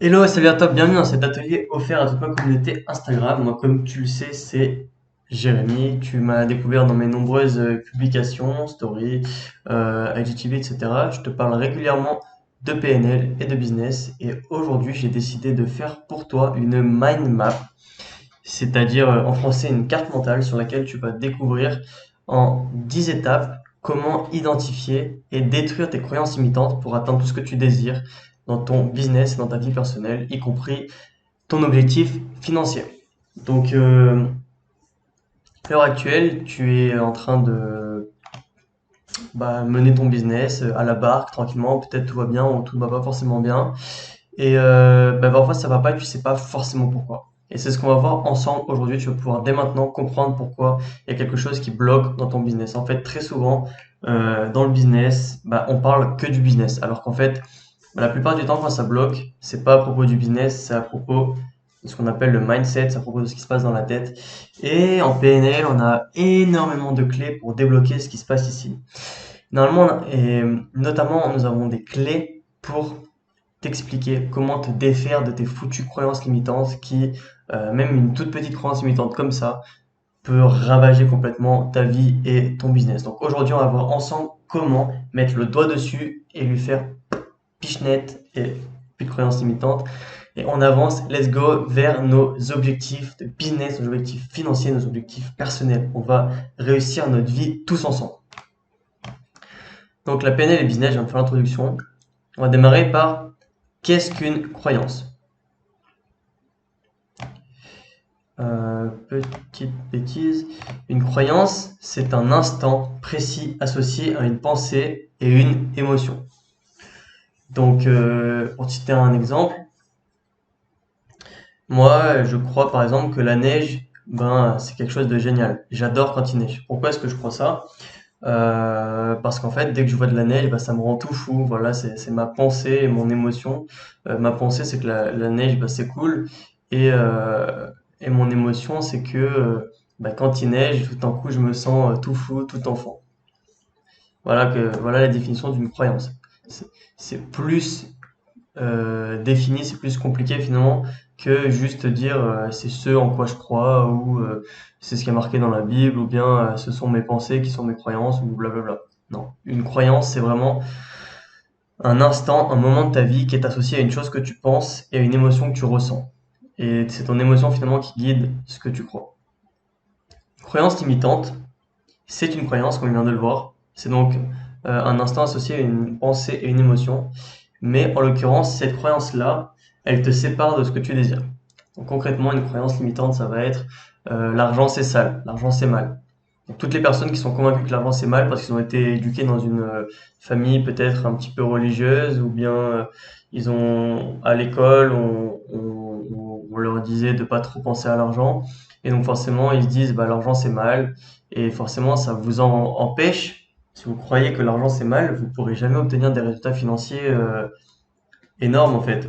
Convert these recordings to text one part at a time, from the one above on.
Hello, salut à toi, bienvenue dans cet atelier offert à toute ma communauté Instagram. Moi, comme tu le sais, c'est Jérémy. Tu m'as découvert dans mes nombreuses publications, stories, IGTV, etc. Je te parle régulièrement de PNL et de business. Et aujourd'hui, j'ai décidé de faire pour toi une mind map, c'est-à-dire en français une carte mentale sur laquelle tu vas découvrir en 10 étapes comment identifier et détruire tes croyances limitantes pour atteindre tout ce que tu désires dans ton business et dans ta vie personnelle, y compris ton objectif financier. Donc, à l'heure actuelle, tu es en train de mener ton business à la barque tranquillement. Peut-être tout va bien ou tout ne va pas forcément bien. Et parfois ça va pas et tu sais pas forcément pourquoi. Et c'est ce qu'on va voir ensemble aujourd'hui. Tu vas pouvoir dès maintenant comprendre pourquoi il y a quelque chose qui bloque dans ton business. En fait, très souvent, dans le business, on parle que du business. Alors qu'en fait, la plupart du temps, quand ça bloque, c'est pas à propos du business, c'est à propos de ce qu'on appelle le mindset, c'est à propos de ce qui se passe dans la tête. Et en PNL, on a énormément de clés pour débloquer ce qui se passe ici. Normalement, et notamment, nous avons des clés pour t'expliquer comment te défaire de tes foutues croyances limitantes qui, même une toute petite croyance limitante comme ça, peut ravager complètement ta vie et ton business. Donc aujourd'hui, on va voir ensemble comment mettre le doigt dessus et lui faire pichenette et plus de croyances limitantes. Et on avance, let's go, vers nos objectifs de business, nos objectifs financiers, nos objectifs personnels. On va réussir notre vie tous ensemble. Donc la PNL et le business, je viens de faire l'introduction. On va démarrer par qu'est-ce qu'une croyance? Petite bêtise. Une croyance, c'est un instant précis associé à une pensée et une émotion. Donc, pour te citer un exemple, moi, je crois par exemple que la neige, c'est quelque chose de génial. J'adore quand il neige. Pourquoi est-ce que je crois ça? Parce qu'en fait, dès que je vois de la neige, ça me rend tout fou. Voilà, c'est ma pensée et mon émotion. Ma pensée, c'est que la neige, c'est cool. Et, et mon émotion, c'est que quand il neige, tout d'un coup, je me sens tout fou, tout enfant. Voilà la définition d'une croyance. C'est c'est plus défini, c'est plus compliqué finalement que juste dire c'est ce en quoi je crois ou c'est ce qui est marqué dans la Bible ou bien ce sont mes pensées qui sont mes croyances ou blablabla. Non, une croyance c'est vraiment un instant, un moment de ta vie qui est associé à une chose que tu penses et à une émotion que tu ressens. Et c'est ton émotion finalement qui guide ce que tu crois. Croyance limitante, c'est une croyance comme on vient de le voir. C'est donc un instant associé à une pensée et une émotion. Mais en l'occurrence, cette croyance-là, elle te sépare de ce que tu désires. Donc concrètement, une croyance limitante, ça va être l'argent c'est sale, l'argent c'est mal. Donc, toutes les personnes qui sont convaincues que l'argent c'est mal parce qu'ils ont été éduqués dans une famille peut-être un petit peu religieuse ou bien ils ont à l'école on leur disait de pas trop penser à l'argent et donc forcément ils se disent l'argent c'est mal et forcément ça vous en empêche. Si vous croyez que l'argent c'est mal, vous pourrez jamais obtenir des résultats financiers énorme en fait.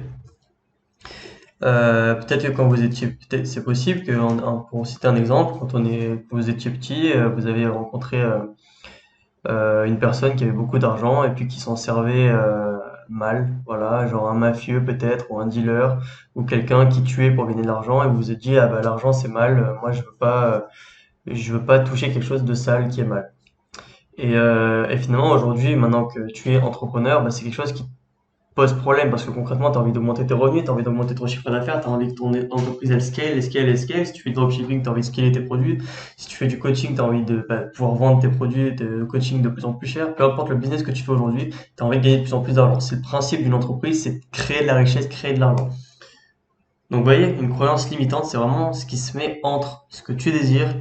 Peut-être que quand vous étiez, peut-être c'est possible que, pour citer un exemple, quand vous étiez petit, vous avez rencontré une personne qui avait beaucoup d'argent et puis qui s'en servait mal, voilà, genre un mafieux peut-être ou un dealer ou quelqu'un qui tuait pour gagner de l'argent et vous vous êtes dit ah l'argent c'est mal, moi je veux pas toucher quelque chose de sale qui est mal. Et finalement aujourd'hui, maintenant que tu es entrepreneur, c'est quelque chose qui pose problème parce que concrètement, tu as envie d'augmenter tes revenus, tu as envie d'augmenter ton chiffre d'affaires, tu as envie que ton entreprise elle scale, elle scale, elle scale. Si tu fais du dropshipping, tu as envie de scaler tes produits. Si tu fais du coaching, tu as envie de pouvoir vendre tes produits de coaching de plus en plus cher. Peu importe le business que tu fais aujourd'hui, tu as envie de gagner de plus en plus d'argent. C'est le principe d'une entreprise, c'est de créer de la richesse, créer de l'argent. Donc vous voyez, une croyance limitante, c'est vraiment ce qui se met entre ce que tu désires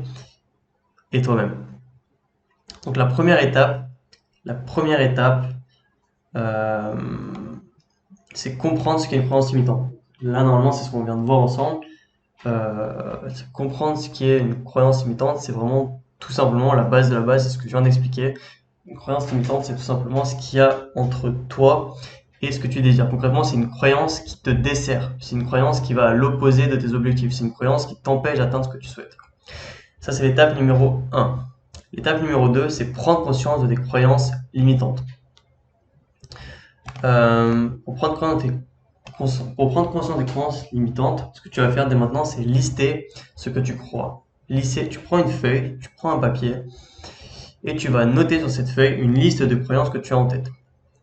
et toi-même. Donc la première étape, euh, c'est comprendre ce qu'est une croyance limitante. Là, normalement, c'est ce qu'on vient de voir ensemble. Comprendre ce qui est une croyance limitante, c'est vraiment tout simplement la base de la base, c'est ce que je viens d'expliquer. Une croyance limitante, c'est tout simplement ce qu'il y a entre toi et ce que tu désires. Concrètement, c'est une croyance qui te dessert. C'est une croyance qui va à l'opposé de tes objectifs. C'est une croyance qui t'empêche d'atteindre ce que tu souhaites. Ça, c'est l'étape numéro 1. L'étape numéro 2, c'est prendre conscience de tes croyances limitantes. Pour prendre conscience de tes pour prendre conscience des croyances limitantes, ce que tu vas faire dès maintenant, c'est lister ce que tu crois. Lister, tu prends une feuille, tu prends un papier et tu vas noter sur cette feuille une liste de croyances que tu as en tête.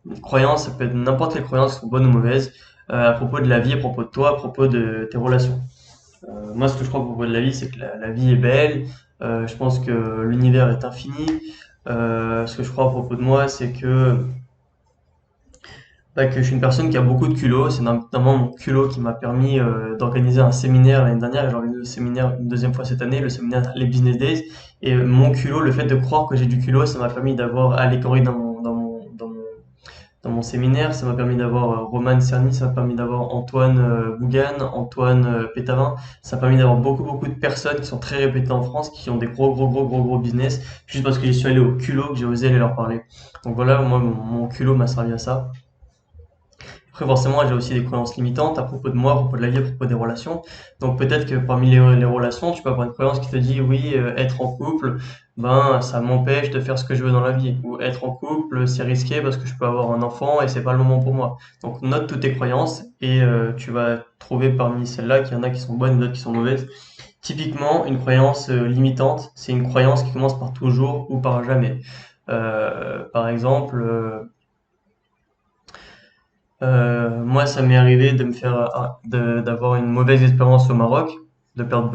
Une croyance, ça peut être n'importe quelle croyance, qui sont bonnes ou mauvaises, à propos de la vie, à propos de toi, à propos de tes relations. Moi, ce que je crois à propos de la vie, c'est que la vie est belle. Je pense que l'univers est infini. Ce que je crois à propos de moi, c'est que je suis une personne qui a beaucoup de culot. C'est notamment mon culot qui m'a permis d'organiser un séminaire l'année dernière. Et j'ai organisé le séminaire une deuxième fois cette année, le séminaire Les Business Days. Et mon culot, le fait de croire que j'ai du culot, ça m'a permis d'avoir Alec Henry dans mon séminaire. Ça m'a permis d'avoir Roman Cerny, ça m'a permis d'avoir Antoine Bougan, Antoine Pétavin. Ça m'a permis d'avoir beaucoup de personnes qui sont très réputées en France, qui ont des gros business, juste parce que j'y suis allé au culot, que j'ai osé aller leur parler. Donc voilà, moi, mon culot m'a servi à ça. Après, forcément, j'ai aussi des croyances limitantes à propos de moi, à propos de la vie, à propos des relations. Donc peut-être que parmi les relations, tu peux avoir une croyance qui te dit oui, être en couple, ben ça m'empêche de faire ce que je veux dans la vie. Ou être en couple, c'est risqué parce que je peux avoir un enfant et c'est pas le moment pour moi. Donc note toutes tes croyances et tu vas trouver parmi celles-là qu'il y en a qui sont bonnes et d'autres qui sont mauvaises. Typiquement, une croyance limitante, c'est une croyance qui commence par toujours ou par jamais. Par exemple, moi, ça m'est arrivé de me faire, d'avoir une mauvaise expérience au Maroc,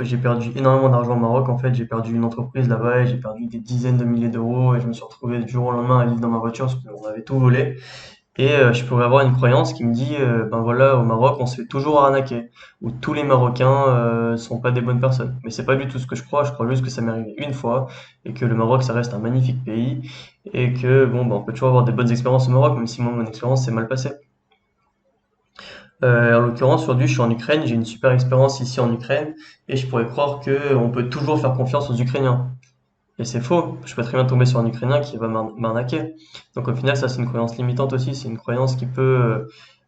j'ai perdu énormément d'argent au Maroc. En fait, j'ai perdu une entreprise là-bas et j'ai perdu des dizaines de milliers d'euros et je me suis retrouvé du jour au lendemain à vivre dans ma voiture parce qu'on avait tout volé. Et je pourrais avoir une croyance qui me dit, ben voilà, au Maroc, on se fait toujours arnaquer, ou tous les Marocains sont pas des bonnes personnes. Mais c'est pas du tout ce que je crois. Je crois juste que ça m'est arrivé une fois et que le Maroc, ça reste un magnifique pays et que bon, ben, on peut toujours avoir des bonnes expériences au Maroc, même si moi, mon expérience s'est mal passée. En l'occurrence, aujourd'hui, je suis en Ukraine, j'ai une super expérience ici en Ukraine, et je pourrais croire que on peut toujours faire confiance aux Ukrainiens. Et c'est faux. Je peux très bien tomber sur un Ukrainien qui va m'arnaquer. Donc au final, ça c'est une croyance limitante aussi. C'est une croyance qui peut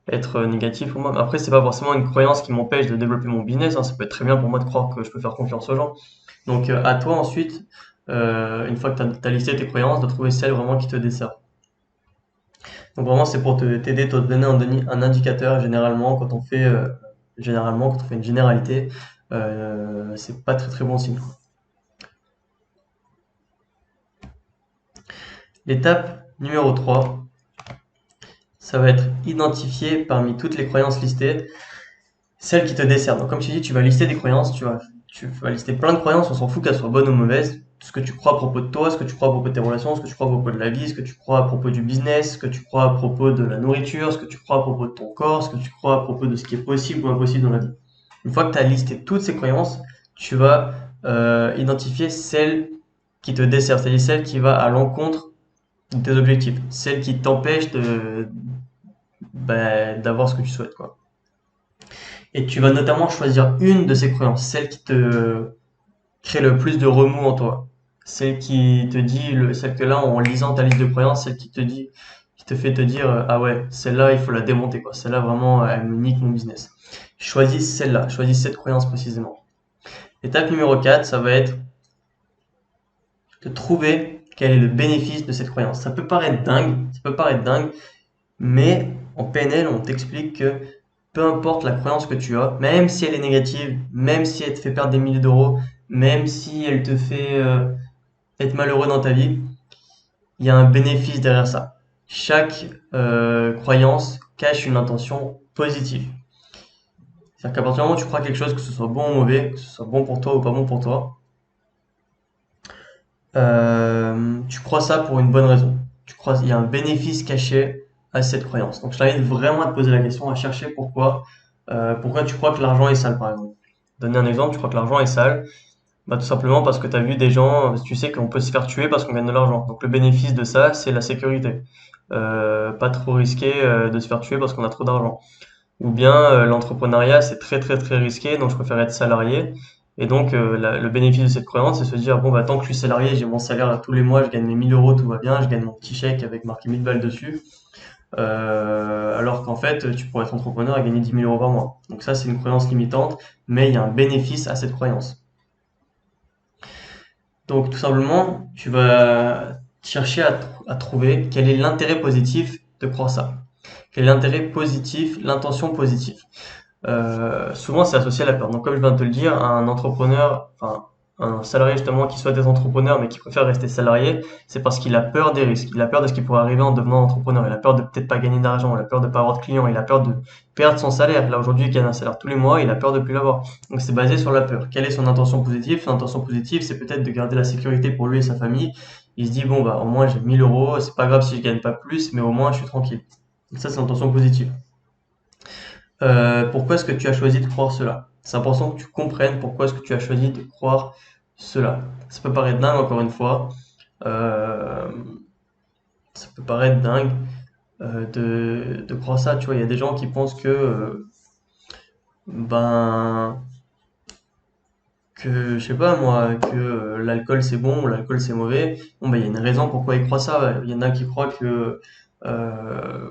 être négative pour moi. Mais après, c'est pas forcément une croyance qui m'empêche de développer mon business, hein. Ça peut être très bien pour moi de croire que je peux faire confiance aux gens. Donc à toi ensuite, une fois que tu as listé tes croyances, de trouver celle vraiment qui te dessert. Donc vraiment, c'est pour t'aider, te donner un indicateur. Généralement, quand on fait une généralité, c'est pas très bon signe. L'étape numéro 3, ça va être identifier parmi toutes les croyances listées, celles qui te desservent. Donc comme je t'ai dit, tu vas lister des croyances, tu vas lister plein de croyances, on s'en fout qu'elles soient bonnes ou mauvaises. Ce que tu crois à propos de toi, ce que tu crois à propos de tes relations, ce que tu crois à propos de la vie, ce que tu crois à propos du business, ce que tu crois à propos de la nourriture, ce que tu crois à propos de ton corps, ce que tu crois à propos de ce qui est possible ou impossible dans la vie. Une fois que tu as listé toutes ces croyances, tu vas identifier celles qui te desservent, c'est-à-dire celles qui vont à l'encontre de tes objectifs, celles qui t'empêchent d'avoir ce que tu souhaites, quoi. Et tu vas notamment choisir une de ces croyances, celle qui te crée le plus de remous en toi. Celle qui te dit, celle que là, en lisant ta liste de croyances, celle qui te fait te dire, ah ouais, celle-là, il faut la démonter, quoi. Celle-là, vraiment, elle me nique mon business. Choisis celle-là, choisis cette croyance précisément. Étape numéro 4, ça va être de trouver quel est le bénéfice de cette croyance. Ça peut paraître dingue, mais en PNL, on t'explique que peu importe la croyance que tu as, même si elle est négative, même si elle te fait perdre des milliers d'euros, même si elle te fait être malheureux dans ta vie, il y a un bénéfice derrière ça. Chaque croyance cache une intention positive. C'est-à-dire qu'à partir du moment où tu crois quelque chose, que ce soit bon ou mauvais, que ce soit bon pour toi ou pas bon pour toi, tu crois ça pour une bonne raison. Tu crois il y a un bénéfice caché à cette croyance. Donc je t'invite vraiment à te poser la question, à chercher pourquoi tu crois que l'argent est sale par exemple. Donner un exemple, tu crois que l'argent est sale, bah, tout simplement parce que tu as vu des gens, tu sais qu'on peut se faire tuer parce qu'on gagne de l'argent. Donc le bénéfice de ça, c'est la sécurité. Pas trop risqué de se faire tuer parce qu'on a trop d'argent. Ou bien l'entrepreneuriat, c'est très risqué, donc je préfère être salarié. Et donc le bénéfice de cette croyance, c'est se dire, bon, bah, tant que je suis salarié, j'ai mon salaire tous les mois, je gagne mes 1000 euros, tout va bien, je gagne mon petit chèque avec marqué 1000 balles dessus. Alors qu'en fait, tu pourrais être entrepreneur et gagner 10 000 euros par mois. Donc ça, c'est une croyance limitante, mais il y a un bénéfice à cette croyance. Donc tout simplement, tu vas chercher à trouver quel est l'intérêt positif de croire ça. Quel est l'intérêt positif, l'intention positive? Souvent, c'est associé à la peur. Donc, comme je viens de te le dire, un entrepreneur, enfin, un salarié justement qui souhaite être entrepreneur mais qui préfère rester salarié, c'est parce qu'il a peur des risques. Il a peur de ce qui pourrait arriver en devenant entrepreneur. Il a peur de peut-être pas gagner d'argent. Il a peur de pas avoir de clients. Il a peur de perdre son salaire. Là, aujourd'hui, il gagne un salaire tous les mois. Il a peur de plus l'avoir. Donc, c'est basé sur la peur. Quelle est son intention positive? Son intention positive, c'est peut-être de garder la sécurité pour lui et sa famille. Il se dit, bon, bah, au moins, j'ai 1000 euros. C'est pas grave si je gagne pas plus, mais au moins, je suis tranquille. Donc, ça, c'est l'intention positive. Pourquoi est-ce que tu as choisi de croire cela? C'est important que tu comprennes pourquoi est-ce que tu as choisi de croire cela. Ça peut paraître dingue, encore une fois. Euh, Ça peut paraître dingue de croire ça. Tu vois, il y a des gens qui pensent ben, que, je sais pas moi, que l'alcool c'est bon ou l'alcool c'est mauvais. Bon, ben, il y a une raison pourquoi ils croient ça. Ouais. Il y en a qui croient que euh,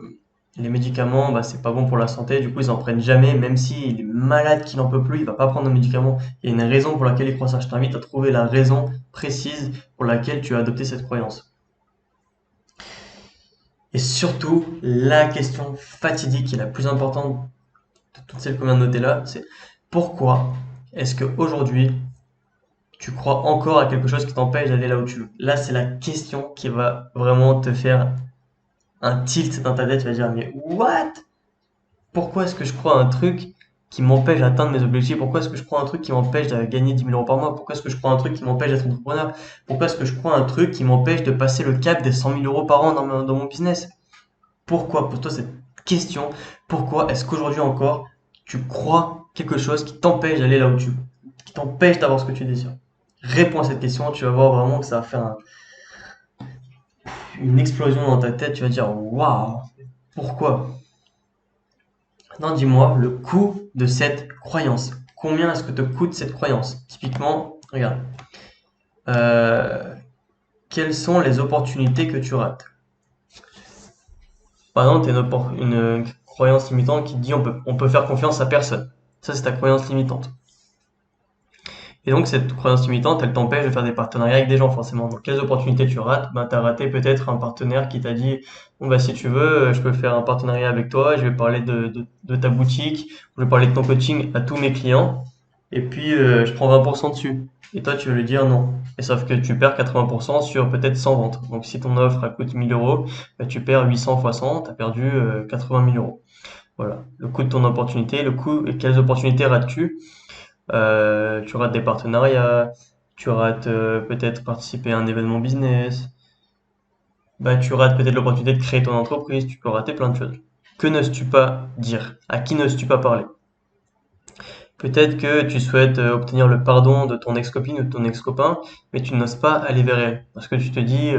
les médicaments, bah, c'est pas bon pour la santé. Du coup, ils en prennent jamais, même s'il est malade, qu'il en peut plus, il va pas prendre de médicaments. Il y a une raison pour laquelle il croit ça. Je t'invite à trouver la raison précise pour laquelle tu as adopté cette croyance. Et surtout, la question fatidique et la plus importante de toutes celles qu'on vient de noter là, c'est pourquoi est-ce qu'aujourd'hui tu crois encore à quelque chose qui t'empêche d'aller là où tu veux? Là, c'est la question qui va vraiment te faire un tilt dans ta tête. Tu vas dire, mais what? Pourquoi est-ce que je crois à un truc qui m'empêche d'atteindre mes objectifs? Pourquoi est-ce que je crois à un truc qui m'empêche de gagner 10 000 € par mois? Pourquoi est-ce que je crois à un truc qui m'empêche d'être entrepreneur? Pourquoi est-ce que je crois à un truc qui m'empêche de passer le cap des 100 000 € par an dans mon business? Pourquoi? Pose-toi cette question. Pourquoi est-ce qu'aujourd'hui encore, tu crois quelque chose qui t'empêche d'aller là où tu veux, qui t'empêche d'avoir ce que tu désires? Réponds à cette question, tu vas voir vraiment que ça va faire une explosion dans ta tête. Tu vas dire, waouh, pourquoi? Maintenant, dis-moi le coût de cette croyance. Combien est-ce que te coûte cette croyance? Typiquement, regarde. Euh, Quelles sont les opportunités que tu rates? Par exemple, tu as une croyance limitante qui te dit on peut faire confiance à personne. Ça, c'est ta croyance limitante. Et donc, cette croyance limitante, elle t'empêche de faire des partenariats avec des gens, forcément. Donc, quelles opportunités tu rates? Ben, tu as raté peut-être un partenaire qui t'a dit, bon, bah, si tu veux, je peux faire un partenariat avec toi, je vais parler de ta boutique, je vais parler de ton coaching à tous mes clients, et puis je prends 20% dessus. Et toi, tu veux lui dire non. Et sauf que tu perds 80% sur peut-être 100 ventes. Donc, si ton offre, elle coûte 1000 €, bah, tu perds 800 fois 100, tu as perdu 80 000 euros. Voilà. Le coût de ton opportunité, le coût, et quelles opportunités rates-tu? Tu rates des partenariats, tu rates peut-être participer à un événement business, bah, tu rates peut-être l'opportunité de créer ton entreprise, tu peux rater plein de choses. Que n'oses-tu pas dire? À qui n'oses-tu pas parler? Peut-être que tu souhaites obtenir le pardon de ton ex-copine ou de ton ex-copain, mais tu n'oses pas aller vers elle. Parce que tu te dis,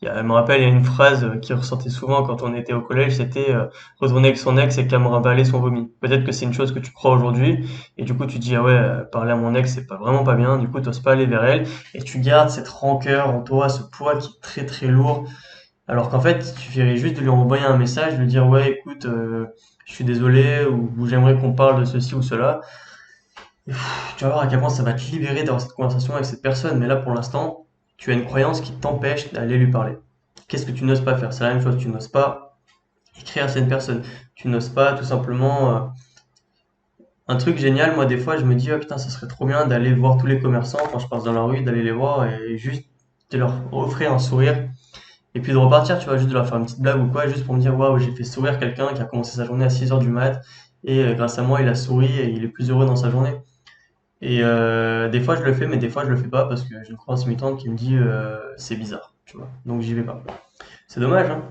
je me rappelle, il y a une phrase qui ressortait souvent quand on était au collège, c'était retourner avec son ex et qu'à me ravaler son vomi. Peut-être que c'est une chose que tu crois aujourd'hui, et du coup tu te dis, ah ouais, parler à mon ex, c'est pas vraiment pas bien, du coup tu n'oses pas aller vers elle, et tu gardes cette rancœur en toi, ce poids qui est très très lourd, alors qu'en fait, il suffirait juste de lui envoyer un message, de lui dire, ouais, écoute, je suis désolé, ou j'aimerais qu'on parle de ceci ou cela. Tu vas voir à quel point ça va te libérer d'avoir cette conversation avec cette personne. Mais là, pour l'instant, tu as une croyance qui t'empêche d'aller lui parler. Qu'est-ce que tu n'oses pas faire? C'est la même chose. Tu n'oses pas écrire à cette personne. Tu n'oses pas tout simplement. Un truc génial, moi, des fois, je me dis, oh putain, ça serait trop bien d'aller voir tous les commerçants quand je passe dans la rue, d'aller les voir et juste de leur offrir un sourire. Et puis de repartir, tu vois, juste de leur faire une petite blague ou quoi, juste pour me dire, waouh, j'ai fait sourire quelqu'un qui a commencé sa journée à 6 heures du mat. Et grâce à moi, il a souri et il est plus heureux dans sa journée. Et des fois je le fais, mais des fois je le fais pas parce que j'ai une croyance limitante qui me dit c'est bizarre, tu vois. Donc j'y vais pas. C'est dommage, hein.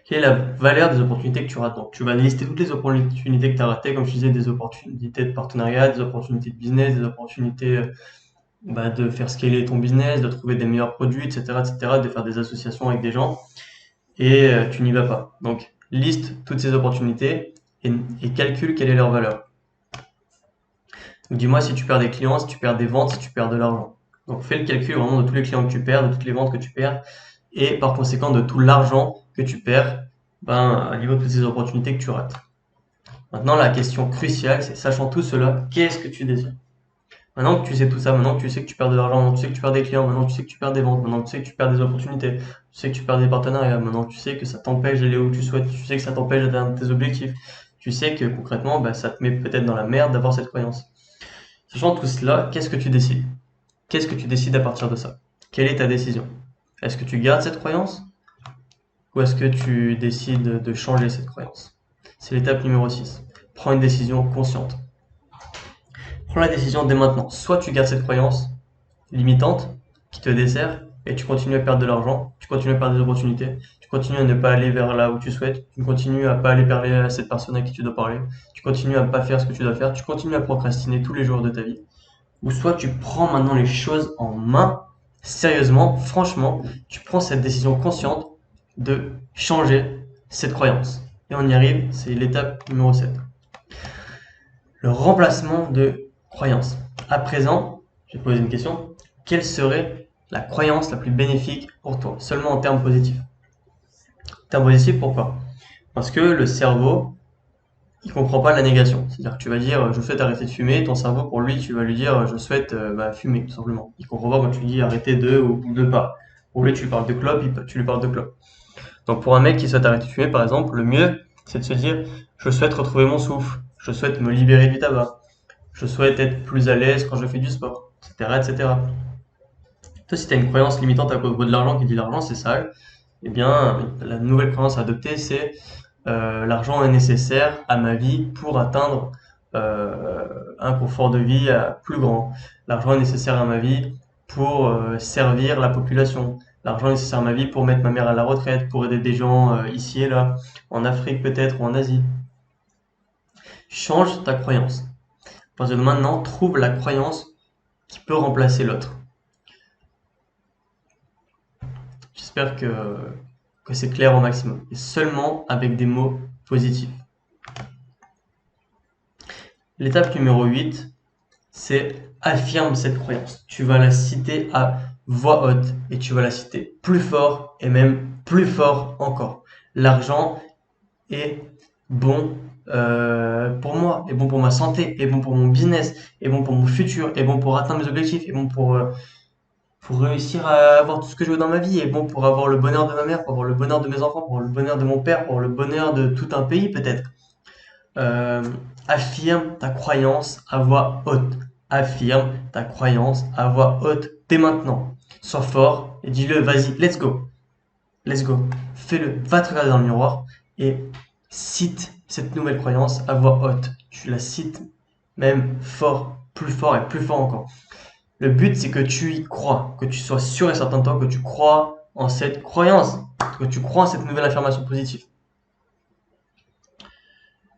Quelle est la valeur des opportunités que tu rates? Donc tu vas lister toutes les opportunités que tu as ratées, comme je disais, des opportunités de partenariat, des opportunités de business, des opportunités bah, de faire scaler ton business, de trouver des meilleurs produits, etc., etc., de faire des associations avec des gens, et tu n'y vas pas. Donc liste toutes ces opportunités et calcule quelle est leur valeur. Donc dis-moi si tu perds des clients, si tu perds des ventes, si tu perds de l'argent. Donc fais le calcul vraiment de tous les clients que tu perds, de toutes les ventes que tu perds, et par conséquent de tout l'argent que tu perds, ben, à niveau de toutes ces opportunités que tu rates. Maintenant, la question cruciale, c'est sachant tout cela, qu'est-ce que tu désires? Maintenant que tu sais tout ça, maintenant que tu sais que tu perds de l'argent, maintenant que tu sais que tu perds des clients, maintenant que tu sais que tu perds des ventes, maintenant que tu sais que tu perds des opportunités, tu sais que tu perds des partenariats, maintenant que tu sais que ça t'empêche d'aller où tu souhaites, tu sais que ça t'empêche d'atteindre tes objectifs, tu sais que concrètement, bah, ça te met peut-être dans la merde d'avoir cette croyance. Sachant tout cela, qu'est-ce que tu décides? Qu'est-ce que tu décides à partir de ça? Quelle est ta décision? Est-ce que tu gardes cette croyance ou est-ce que tu décides de changer cette croyance? C'est l'étape numéro 6. Prends une décision consciente. Prends la décision dès maintenant. Soit tu gardes cette croyance limitante qui te dessert et tu continues à perdre de l'argent, tu continues à perdre des opportunités, tu continues à ne pas aller vers là où tu souhaites, tu continues à pas aller parler à cette personne à qui tu dois parler, tu continues à pas faire ce que tu dois faire, tu continues à procrastiner tous les jours de ta vie. Ou soit tu prends maintenant les choses en main, sérieusement, franchement, tu prends cette décision consciente de changer cette croyance. Et on y arrive, c'est l'étape numéro 7. Le remplacement de croyance. À présent, je vais te poser une question. Quelle serait la croyance la plus bénéfique pour toi? Seulement en termes positifs. Termes positifs, pourquoi? Parce que le cerveau, il comprend pas la négation. C'est-à-dire que tu vas dire je souhaite arrêter de fumer, ton cerveau pour lui tu vas lui dire je souhaite fumer tout simplement. Il comprend pas quand tu lui dis arrêter de ou de pas. Pour lui tu lui parles de clope, tu lui parles de clope. Donc pour un mec qui souhaite arrêter de fumer par exemple, le mieux c'est de se dire je souhaite retrouver mon souffle, je souhaite me libérer du tabac, je souhaite être plus à l'aise quand je fais du sport, etc. etc. Toi si tu as une croyance limitante à propos de l'argent qui dit l'argent c'est sale, eh bien la nouvelle croyance à adopter c'est l'argent est nécessaire à ma vie pour atteindre un confort de vie plus grand. L'argent est nécessaire à ma vie pour servir la population. L'argent est nécessaire à ma vie pour mettre ma mère à la retraite, pour aider des gens ici et là, en Afrique peut-être ou en Asie. Change ta croyance. À partir de maintenant, trouve la croyance qui peut remplacer l'autre. J'espère que c'est clair au maximum. Et seulement avec des mots positifs. L'étape numéro 8, c'est affirme cette croyance. Tu vas la citer à voix haute et tu vas la citer plus fort et même plus fort encore. L'argent est bon pour moi, est bon pour ma santé, est bon pour mon business, est bon pour mon futur, est bon pour atteindre mes objectifs, est bon pour réussir à avoir tout ce que je veux dans ma vie, est bon pour avoir le bonheur de ma mère, pour avoir le bonheur de mes enfants, pour avoir le bonheur de mon père, pour avoir le bonheur de tout un pays peut-être. Euh, affirme ta croyance à voix haute. Affirme ta croyance à voix haute dès maintenant. Sois fort et dis-le, vas-y, let's go. Let's go. Fais-le, va te regarder dans le miroir et cite cette nouvelle croyance à voix haute. Tu la cites même fort et plus fort encore. Le but, c'est que tu y crois, que tu sois sûr et certain de toi, que tu crois en cette croyance, que tu crois en cette nouvelle affirmation positive.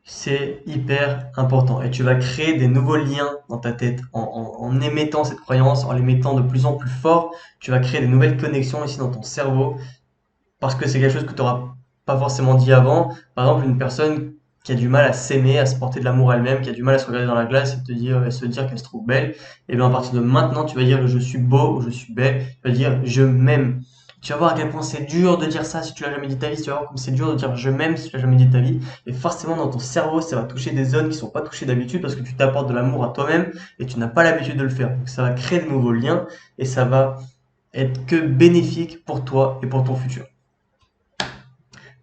C'est hyper important et tu vas créer des nouveaux liens dans ta tête en émettant cette croyance, en les mettant de plus en plus fort. Tu vas créer des nouvelles connexions ici dans ton cerveau parce que c'est quelque chose que tu n'auras pas forcément dit avant. Par exemple, une personne qui a du mal à s'aimer, à se porter de l'amour à elle-même, qui a du mal à se regarder dans la glace et se dire qu'elle se trouve belle, et bien à partir de maintenant, tu vas dire je suis beau ou je suis belle, tu vas dire je m'aime. Tu vas voir à quel point c'est dur de dire ça si tu l'as jamais dit de ta vie, tu vas voir comme c'est dur de dire je m'aime si tu l'as jamais dit de ta vie, et forcément dans ton cerveau, ça va toucher des zones qui sont pas touchées d'habitude parce que tu t'apportes de l'amour à toi-même et tu n'as pas l'habitude de le faire. Donc ça va créer de nouveaux liens et ça va être que bénéfique pour toi et pour ton futur.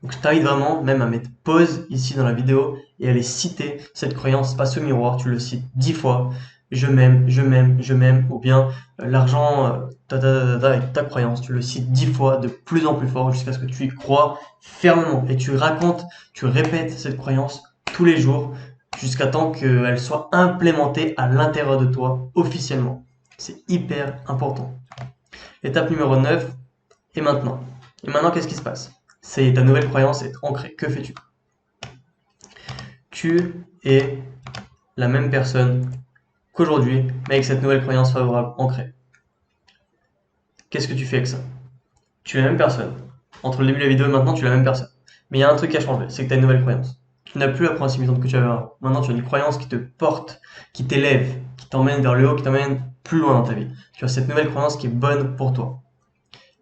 Donc je t'invite vraiment même à mettre pause ici dans la vidéo et à aller citer cette croyance, passe au miroir, tu le cites 10 fois, je m'aime, je m'aime, je m'aime, ou bien l'argent, avec ta croyance, tu le cites 10 fois de plus en plus fort jusqu'à ce que tu y crois fermement et tu racontes, tu répètes cette croyance tous les jours jusqu'à temps qu'elle soit implémentée à l'intérieur de toi officiellement. C'est hyper important. Étape numéro 9, et maintenant? Et maintenant, qu'est-ce qui se passe? C'est ta nouvelle croyance est ancrée. Que fais-tu? Tu es la même personne qu'aujourd'hui, mais avec cette nouvelle croyance favorable ancrée. Qu'est-ce que tu fais avec ça? Tu es la même personne. Entre le début de la vidéo et maintenant, tu es la même personne. Mais il y a un truc qui a changé, c'est que tu as une nouvelle croyance. Tu n'as plus la croyance limitante que tu avais avant. Maintenant, tu as une croyance qui te porte, qui t'élève, qui t'emmène vers le haut, qui t'emmène plus loin dans ta vie. Tu as cette nouvelle croyance qui est bonne pour toi.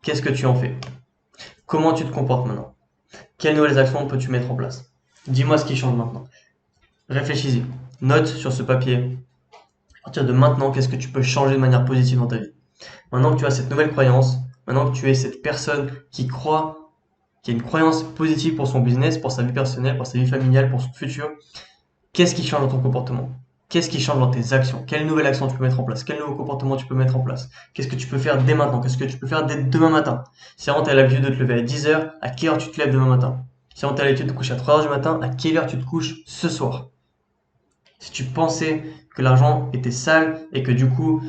Qu'est-ce que tu en fais? Comment tu te comportes maintenant? Quelles nouvelles actions peux-tu mettre en place? Dis-moi ce qui change maintenant. Réfléchis-y. Note sur ce papier À partir de maintenant, qu'est-ce que tu peux changer de manière positive dans ta vie? Maintenant que tu as cette nouvelle croyance, maintenant que tu es cette personne qui croit, qui a une croyance positive pour son business, pour sa vie personnelle, pour sa vie familiale, pour son futur, qu'est-ce qui change dans ton comportement? Qu'est-ce qui change dans tes actions? Quelle nouvelle action tu peux mettre en place? Quel nouveau comportement tu peux mettre en place? Qu'est-ce que tu peux faire dès maintenant? Qu'est-ce que tu peux faire dès demain matin? Si vraiment tu as l'habitude de te lever à 10 heures, à quelle heure tu te lèves demain matin? Si vraiment tu as l'habitude de te coucher à 3 heures du matin, à quelle heure tu te couches ce soir? Si tu pensais que l'argent était sale et que du coup,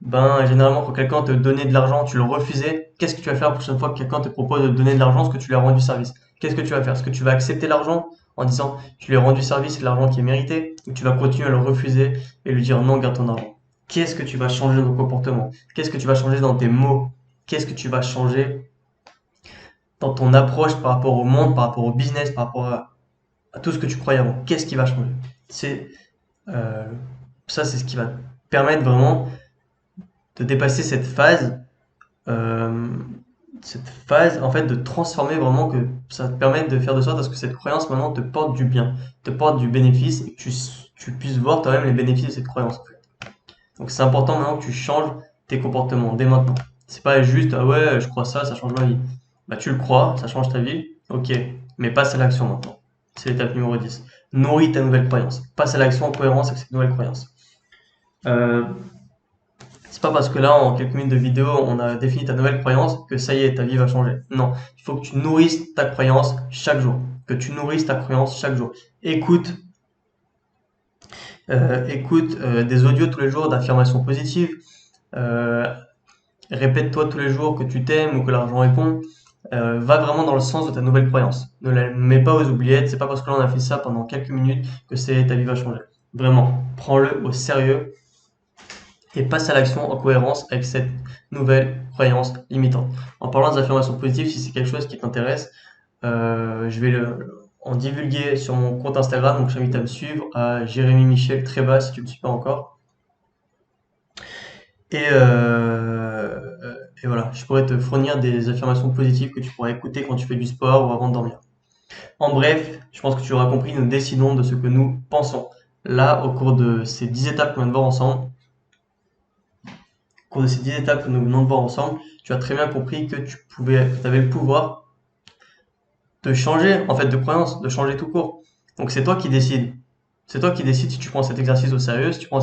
ben, généralement, quand quelqu'un te donnait de l'argent, tu le refusais, qu'est-ce que tu vas faire la prochaine fois que quelqu'un te propose de te donner de l'argent, ce que tu lui as rendu service? Qu'est-ce que tu vas faire? Est-ce que tu vas accepter l'argent en disant tu lui as rendu service, c'est de l'argent qui est mérité, ou tu vas continuer à le refuser et lui dire non, garde ton argent? Qu'est-ce que tu vas changer dans ton comportement? Qu'est-ce que tu vas changer dans tes mots? Qu'est-ce que tu vas changer dans ton approche par rapport au monde, par rapport au business, par rapport à tout ce que tu croyais avant? Qu'est-ce qui va changer? C'est euh, Ça, c'est ce qui va te permettre vraiment de dépasser euh, cette phase, en fait, de transformer vraiment, que ça te permette de faire de sorte à ce que cette croyance maintenant te porte du bien, te porte du bénéfice et que tu puisses voir toi-même les bénéfices de cette croyance, en fait. Donc c'est important maintenant que tu changes tes comportements dès maintenant. C'est pas juste ah ouais, je crois ça, ça change ma vie. Bah tu le crois, ça change ta vie, ok, mais passe à l'action maintenant. C'est l'étape numéro 10. Nourris ta nouvelle croyance. Passe à l'action en cohérence avec cette nouvelle croyance. Euh, c'est pas parce que là, en quelques minutes de vidéo, on a défini ta nouvelle croyance que ça y est, ta vie va changer. Non, il faut que tu nourrisses ta croyance chaque jour. Que tu nourrisses ta croyance chaque jour. Écoute, écoute des audios tous les jours d'affirmations positives. Euh, Répète-toi tous les jours que tu t'aimes ou que l'argent est bon. Va vraiment dans le sens de ta nouvelle croyance. Ne la mets pas aux oubliettes. C'est pas parce que là on a fait ça pendant quelques minutes que ta vie va changer. Vraiment, prends-le au sérieux et passe à l'action en cohérence avec cette nouvelle croyance limitante. En parlant des affirmations positives, si c'est quelque chose qui t'intéresse, je vais en divulguer sur mon compte Instagram, donc je t'invite à me suivre à Jérémy Michel très bas si tu ne me suis pas encore. Et, et voilà, je pourrais te fournir des affirmations positives que tu pourrais écouter quand tu fais du sport ou avant de dormir. En bref, je pense que tu auras compris, nous décidons de ce que nous pensons. Là, au cours de ces 10 étapes qu'on vient de voir ensemble, cours de ces 10 étapes que nous venons de voir ensemble, tu as très bien compris que tu avais le pouvoir de changer, en fait, de croyance, de changer tout court. Donc c'est toi qui décides. C'est toi qui décides si tu prends cet exercice au sérieux, si tu prends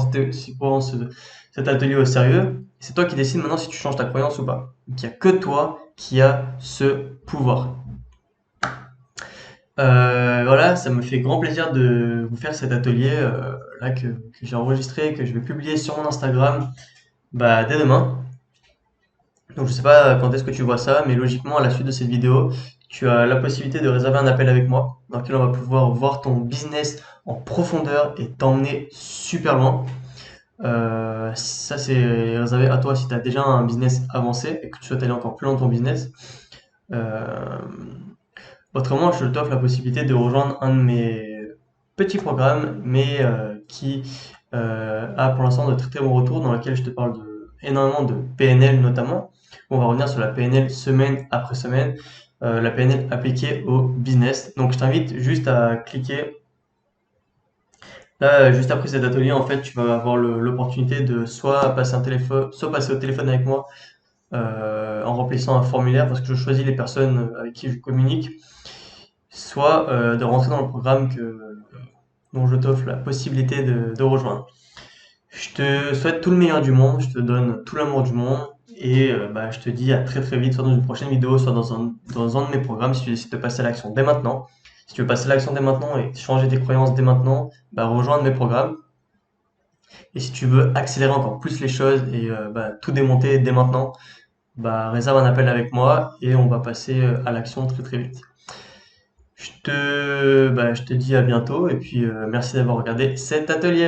cet atelier au sérieux. C'est toi qui décides maintenant si tu changes ta croyance ou pas. Donc il n'y a que toi qui a ce pouvoir. Voilà, ça me fait grand plaisir de vous faire cet atelier là que j'ai enregistré, que je vais publier sur mon Instagram bah, dès demain. Donc je sais pas quand est-ce que tu vois ça, mais logiquement à la suite de cette vidéo, tu as la possibilité de réserver un appel avec moi, dans lequel on va pouvoir voir ton business en profondeur et t'emmener super loin. Ça c'est réservé à toi si tu as déjà un business avancé et que tu souhaites aller encore plus loin dans ton business. Euh, Autrement, je t'offre la possibilité de rejoindre un de mes petits programmes, mais qui a pour l'instant de très très bons retours, dans lequel je te parle énormément de PNL notamment. On va revenir sur la PNL semaine après semaine, la PNL appliquée au business. Donc je t'invite juste à cliquer. Là, juste après cet atelier, en fait, tu vas avoir l'opportunité de soit passer soit passer au téléphone avec moi en remplissant un formulaire, parce que je choisis les personnes avec qui je communique, soit de rentrer dans le programme dont je t'offre la possibilité de rejoindre. Je te souhaite tout le meilleur du monde, je te donne tout l'amour du monde et bah, je te dis à très très vite, soit dans une prochaine vidéo, soit dans un de mes programmes si tu décides de passer à l'action dès maintenant. Si tu veux passer à l'action dès maintenant et changer tes croyances dès maintenant, bah, rejoins mes programmes. Et si tu veux accélérer encore plus les choses et bah, tout démonter dès maintenant, bah, réserve un appel avec moi et on va passer à l'action très très vite. Je te dis à bientôt et puis merci d'avoir regardé cet atelier.